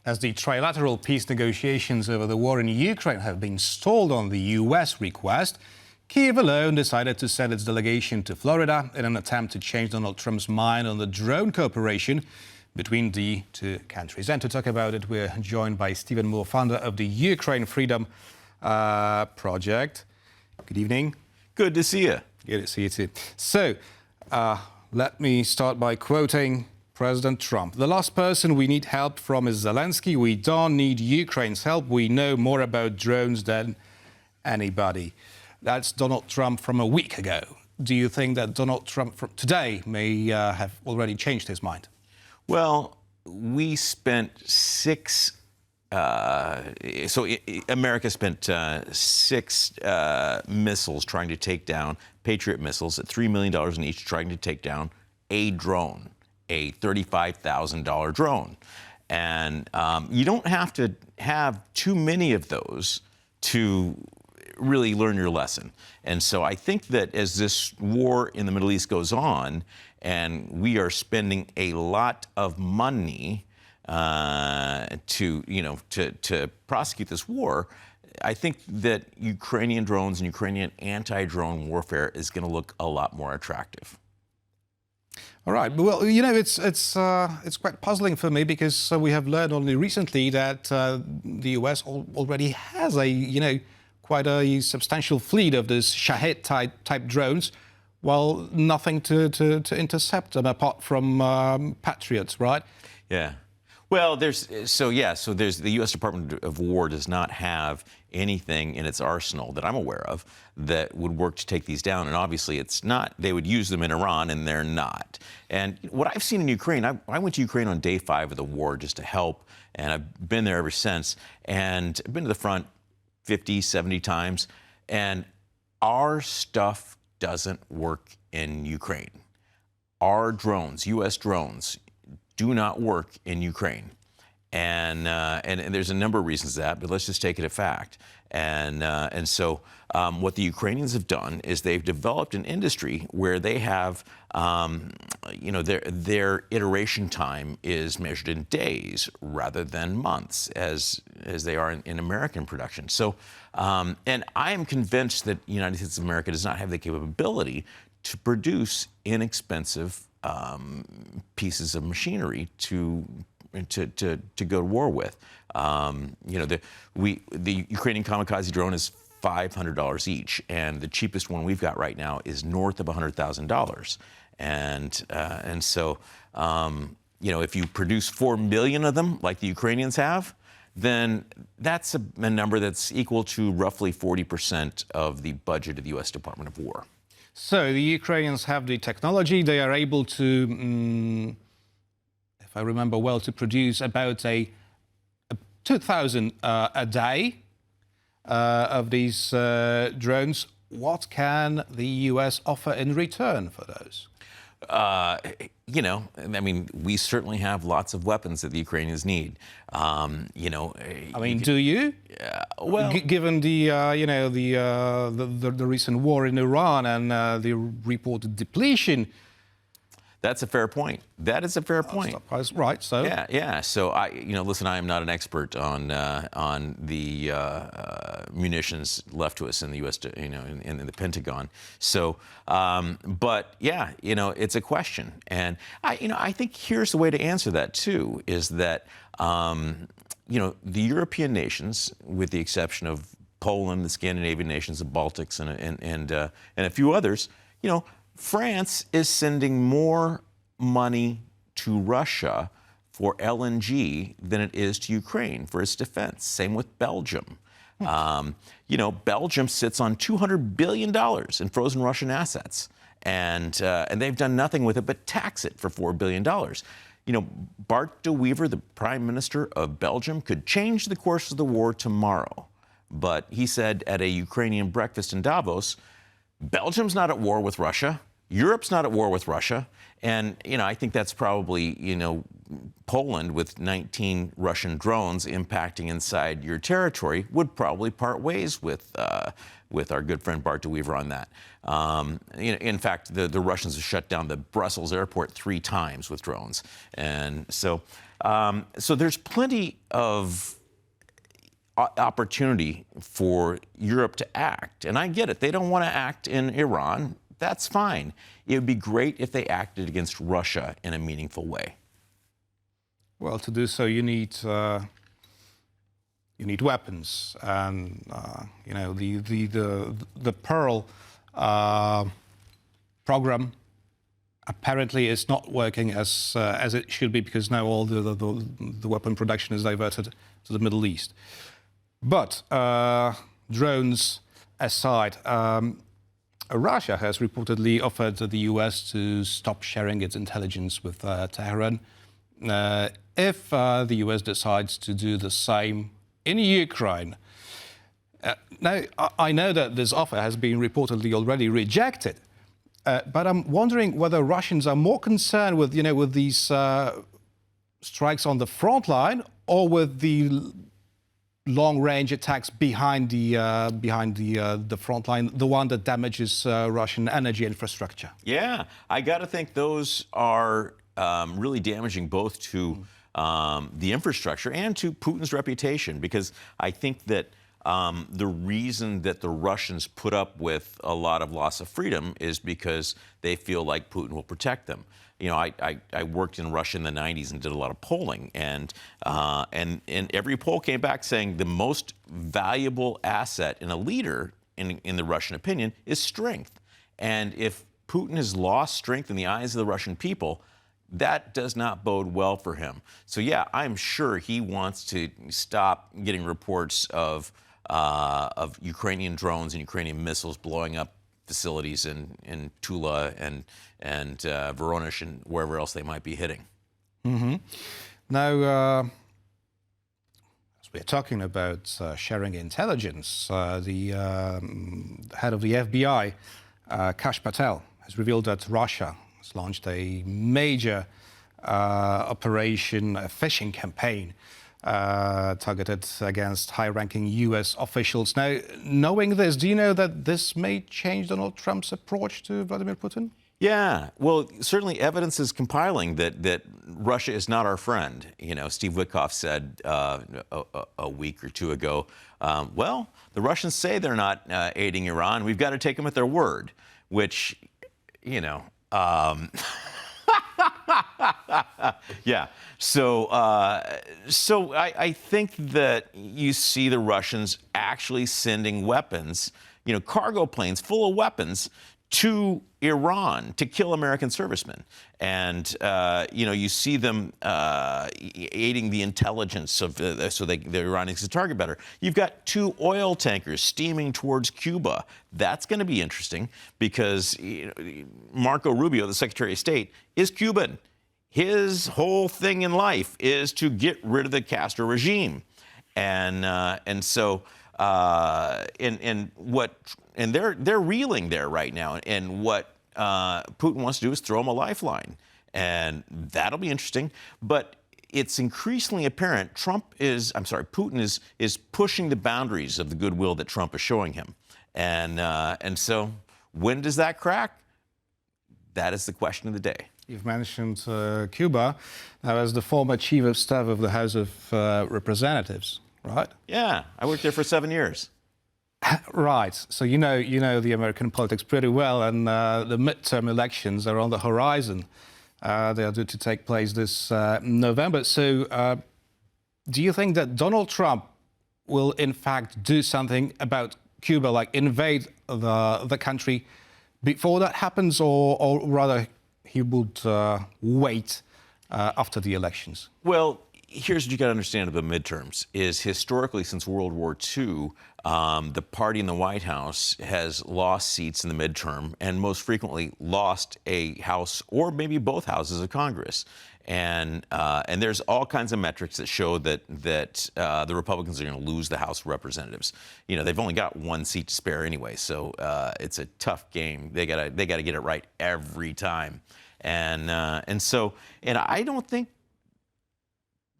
As the trilateral peace negotiations over the war in Ukraine have been stalled on the US request, Kyiv alone decided to send its delegation to Florida in an attempt to change Donald Trump's mind on the drone cooperation between the two countries. And to talk about it, we're joined by Stephen Moore, founder of the Ukraine Freedom Project. Good evening. Good to see you. Good to see you too. So, let me start by quoting President Trump. "The last person we need help from is Zelensky. We don't need Ukraine's help. We know more about drones than anybody." That's Donald Trump from a week ago. Do you think that Donald Trump from today may have already changed his mind? Well, we spent America spent six missiles trying to take down, Patriot missiles at $3 million in each, trying to take down a drone, a $35,000 drone. And you don't have to have too many of those to really learn your lesson. And so I think that as this war in the Middle East goes on, and we are spending a lot of money to prosecute this war, I think that Ukrainian drones and Ukrainian anti-drone warfare is going to look a lot more attractive. All right. Well, you know, it's quite puzzling for me because we have learned only recently that the US already has quite a substantial fleet of these Shahed type drones, while nothing to intercept them apart from Patriots, right? Yeah. Well, there's the U.S. Department of War does not have anything in its arsenal that I'm aware of that would work to take these down. And obviously it's not, they would use them in Iran, and they're not. And what I've seen in Ukraine, I went to Ukraine on day 5 of the war just to help, and I've been there ever since. And I've been to the front 50, 70 times, and our stuff doesn't work in Ukraine. Our drones, U.S. drones, do not work in Ukraine. And there's a number of reasons for that, but let's just take it a fact. And so what the Ukrainians have done is they've developed an industry where they have, their iteration time is measured in days rather than months, as they are in American production. So, and I am convinced that the United States of America does not have the capability to produce inexpensive pieces of machinery to go to war with. The Ukrainian kamikaze drone is $500 each, and the cheapest one we've got right now is north of $100,000. And so if you produce 4 million of them, like the Ukrainians have, then that's a number that's equal to roughly 40% of the budget of the U.S. Department of War. So the Ukrainians have the technology. They are able to, if I remember well, to produce about 2,000 a day of these drones. What can the U.S. offer in return for those? We certainly have lots of weapons that the Ukrainians need. Do you? Well, given the recent war in Iran and the reported depletion. That's a fair point. That is a fair point. Right. So yeah. So listen, I am not an expert on the munitions left to us in the U.S. In the Pentagon. So, but yeah, it's a question, and I think here's the way to answer that too: is that the European nations, with the exception of Poland, the Scandinavian nations, the Baltics, and a few others, France is sending more money to Russia for LNG than it is to Ukraine for its defense. Same with Belgium. Belgium sits on $200 billion in frozen Russian assets, and they've done nothing with it but tax it for $4 billion. Bart de Wever, the Prime Minister of Belgium, could change the course of the war tomorrow. But he said at a Ukrainian breakfast in Davos, Belgium's not at war with Russia. Europe's not at war with Russia. And, I think that's probably, Poland with 19 Russian drones impacting inside your territory would probably part ways with our good friend Bart de Wever on that. In fact, the Russians have shut down the Brussels airport 3 times with drones. And so So there's plenty of opportunity for Europe to act. And I get it. They don't want to act in Iran. That's fine. It would be great if they acted against Russia in a meaningful way. Well, to do so, you need weapons, and you know, the Pearl program apparently is not working as it should be, because now all the weapon production is diverted to the Middle East. But drones aside, Russia has reportedly offered the US to stop sharing its intelligence with Tehran if the US decides to do the same in Ukraine. Now, I know that this offer has been reportedly already rejected, but I'm wondering whether Russians are more concerned with, you know, with these strikes on the front line, or with the long-range attacks behind the front line, the one that damages Russian energy infrastructure. Yeah, I got to think those are really damaging both to the infrastructure and to Putin's reputation, because I think that the reason that the Russians put up with a lot of loss of freedom is because they feel like Putin will protect them. You know, I worked in Russia in the 90s and did a lot of polling, and every poll came back saying the most valuable asset in a leader, in the Russian opinion, is strength. And if Putin has lost strength in the eyes of the Russian people, that does not bode well for him. So yeah, I'm sure he wants to stop getting reports of Ukrainian drones and Ukrainian missiles blowing up facilities in Tula and Voronezh and wherever else they might be hitting. Mm-hmm. Now, as we're talking about sharing intelligence, the head of the FBI, Kash Patel, has revealed that Russia has launched a major operation, a phishing campaign targeted against high-ranking US officials. Now, knowing this, do you know that this may change Donald Trump's approach to Vladimir Putin? Yeah, well, certainly evidence is compiling that Russia is not our friend. You know, Steve Witkoff said a week or two ago, well, the Russians say they're not aiding Iran. We've got to take them at their word, which, you know, yeah. So I think that you see the Russians actually sending weapons, you know, cargo planes full of weapons to Iran to kill American servicemen. And, you know, you see them aiding the intelligence of so the Iranians can target better. You've got 2 oil tankers steaming towards Cuba. That's going to be interesting because, you know, Marco Rubio, the Secretary of State, is Cuban. His whole thing in life is to get rid of the Castro regime. And they're reeling there right now. And what Putin wants to do is throw him a lifeline, and that'll be interesting. But it's increasingly apparent Putin is pushing the boundaries of the goodwill that Trump is showing him, and so when does that crack? That is the question of the day. You've mentioned Cuba. Now, as the former chief of staff of the House of Representatives, right? Yeah, I worked there for 7 years. Right. So you know the American politics pretty well, and the midterm elections are on the horizon. They are due to take place this November. So do you think that Donald Trump will in fact do something about Cuba, like invade the country before that happens, or rather he would wait after the elections? Well, here's what you got to understand about midterms is historically since World War II, the party in the White House has lost seats in the midterm and most frequently lost a House or maybe both houses of Congress. And there's all kinds of metrics that show that the Republicans are going to lose the House of Representatives. You know, they've only got 1 seat to spare anyway, so it's a tough game. They gotta get it right every time. And I don't think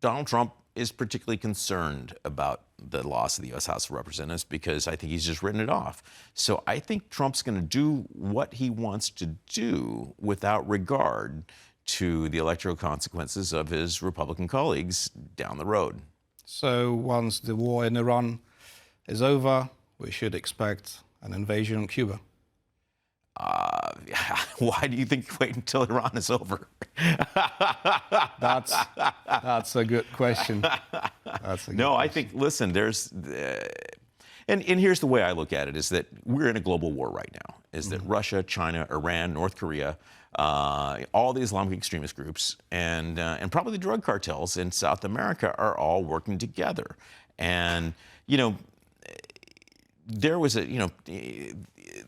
Donald Trump is particularly concerned about the loss of the U.S. House of Representatives because I think he's just written it off. So I think Trump's going to do what he wants to do without regard to the electoral consequences of his Republican colleagues down the road. So once the war in Iran is over, we should expect an invasion on Cuba? Why do you think you wait until Iran is over? That's a good question. I think, listen, there's, and here's the way I look at it, is that we're in a global war right now, is that Russia, China, Iran, North Korea, all the Islamic extremist groups, and probably the drug cartels in South America are all working together. And, there was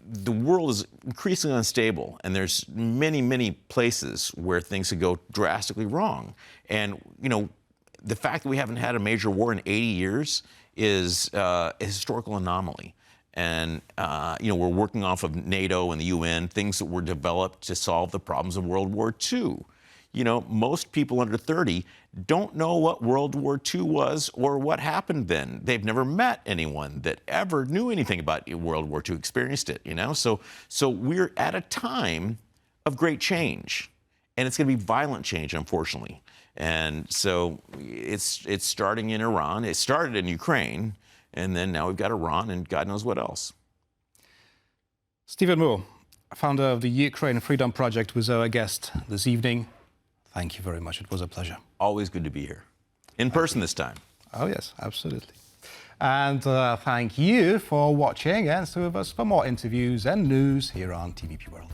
the world is increasingly unstable, and there's many, many places where things could go drastically wrong. And, the fact that we haven't had a major war in 80 years is a historical anomaly. And, we're working off of NATO and the UN, things that were developed to solve the problems of World War II. Most people under 30 don't know what World War II was or what happened then. They've never met anyone that ever knew anything about World War II, experienced it, So we're at a time of great change, and it's going to be violent change, unfortunately. And so it's starting in Iran. It started in Ukraine, and then now we've got Iran and God knows what else. Stephen Moore, founder of the Ukraine Freedom Project, was our guest this evening. Thank you very much. It was a pleasure. Always good to be here. In person this time. Oh, yes, absolutely. And thank you for watching, and stay with us for more interviews and news here on TVP World.